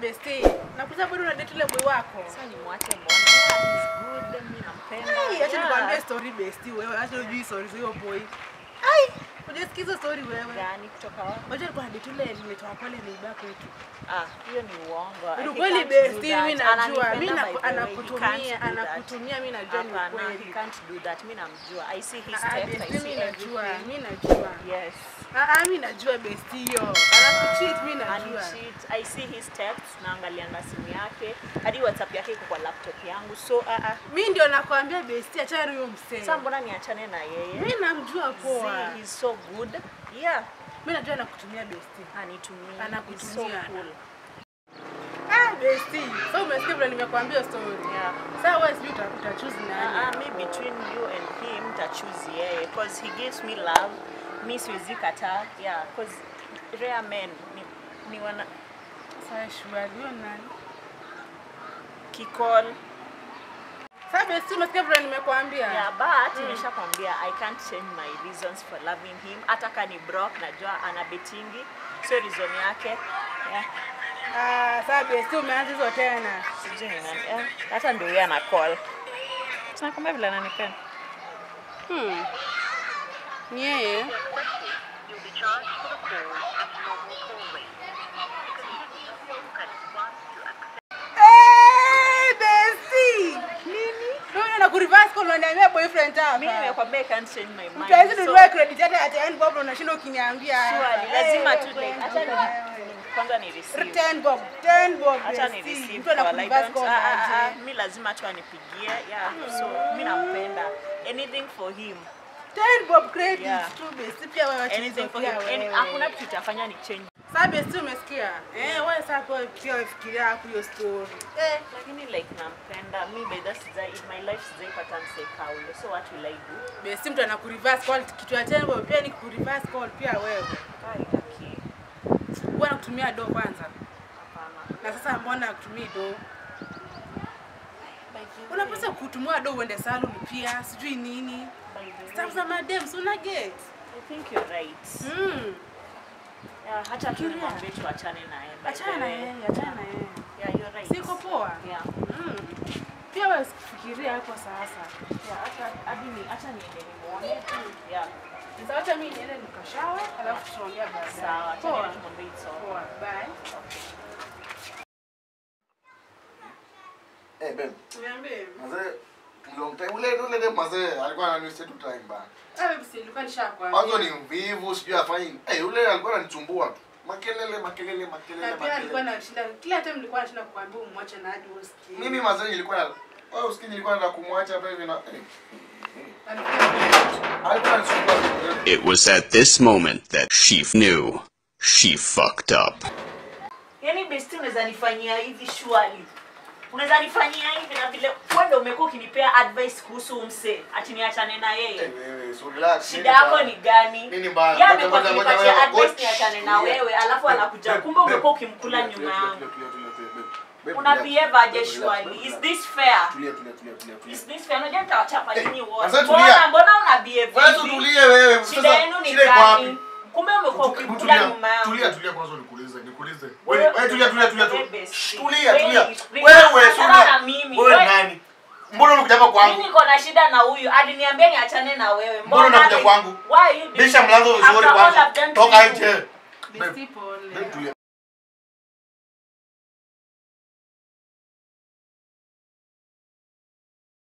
bestie. Nakuza bado na date ile boy wako. Sasa ni mwache mbona? He's good, mimi nampenda. Acha nikwambie story bestie wewe. Acha ujui story hiyo boy. Ai, unasikiza story wewe. Gani kutoka wapi? Wacha alikuwa na date ile nimetoka pale ni back wetu. Hiyo ni uongo. Ni kweli bestie mimi najua. Mimi anakutumia mimi najua ni kweli. He can't do that. Mimi namjua. I see his text. Mimi najua. Yes. Mimi najua bestie hiyo. Anakucheat mimi najua. I see his texts, naangalia na simu yake. Hadi WhatsApp yake iko kwa laptop yangu. So mimi ndio nakwambia bestie achana huyo msee. Sasa mbona niachane na yeye? Mimi namjua poa. He's so good. Yeah. Mimi najua anakutumia bestie. Anitumia. Anakutumia. So cool. Bestie. So umesikia vile nimekuambia story. Yeah. Sasa wewe sijui utachoose nani? Me between you and him ta choose yeye because he gives me love. Me siwezi kataa. Yeah, because rare men ni wana sasa shwari nani? Kikol. Sasa bestie umesikia vile nimekuambia? Yeah, but nimeshakwambia I can't change my reasons for loving him. Hata kama ni broke najua ana betingi. So reason yake. Yeah. Sasa bestie umeanza hizo tena. Sijui ni nani. Hata ndio yeye ana call. Tunakwambia vile ananipenda. Ni yeye. Unaniambia boyfriend hapa. Mimi nimekwambia I can't change my mind. Utaanza kununua credit hata at end bob unashinda ukiniambia. Sure, lazima tu like acha kwanza ni receive. 10 bob. Acha ni receive. Mtu anakubaska mimi lazima tu anipigie. Yeah. So mimi nampenda. Anything for him. 10 bob credit tu basi pia wewe acha anything for him. Hakuna kitu kitafanya ni change. Sasa basi umesikia? Wewe sasa kwa pia ufikiria hapo hiyo story. Lakini like nampenda. Mimi by that in my life sijaipata mse kaule. So what will I do? Basi mtu anakureverse call kitu ya 10 bob pia ni kureverse call pia wewe. Okay. Wewe unakutumia do kwanza. Hapana. Na sasa mbona akutumii do? Unapaswa kutumia do uende salon pia, sijui nini. Stuff za madam, so una get. I think you're right. Yeah, hata tunamwambia tuachane naye. Achana na yeye. Yeah, you're right. Siko poa. Yeah. Pia wewe usifikirie hapo sasa. Yeah, acha niende nimuone tu. Yeah. Sasa acha mimi niende nikashawe, alafu tutaongea baadaye. Sawa, acha tumwambie it's all. Poa, bye. Ben. Niambie. Mazee long time ule mazee alikuwa ananiuliza tu time bana. Basi nilikuwa nishakwambia. Mwanzo ni mvivu sijui afanye. Ule alikuwa ananichumbua tu. Makelele. Na pia alikuwa anashinda kila time nilikuwa nashinda kukuambia umwache na hadi usikie. Mimi mazee nilikuwa usikie nilikuwa nataka kumwacha hapa hivi na It was at this moment that she knew she fucked up. Yaani bestie unaweza nifanyia hivi surely. Unaweza nifanyia hivi na vile wewe ndio umekuwa ukinipea advice kuhusu mse ati niachane na yeye. Wewe so relax. Shida yako ni gani? Nini mbaya? Yeye amekuwa akinipatia advice niachane na wewe alafu anakuja kumbe umekuwa ukimkula nyuma yangu. Una behave aje surely? Is this fair? Tulia. Is this fair? Unajua nitawachapa nyinyi wote. Mbona una behave? Wewe tulie wewe. Shida yenu ni gani? Kumbe umekuwa ukikula nyuma yangu. Tulia kwanza nikuulize. Wewe tulia. Tulia. Wewe sulia. Wewe nani? Mbona unakuja hapa kwangu? Mimi niko na shida na huyu. Aliniambia niachane na wewe. Mbona unakuja kwangu? Why you? Bisha mlango vizuri kwanza. Toka nje. Basi pole.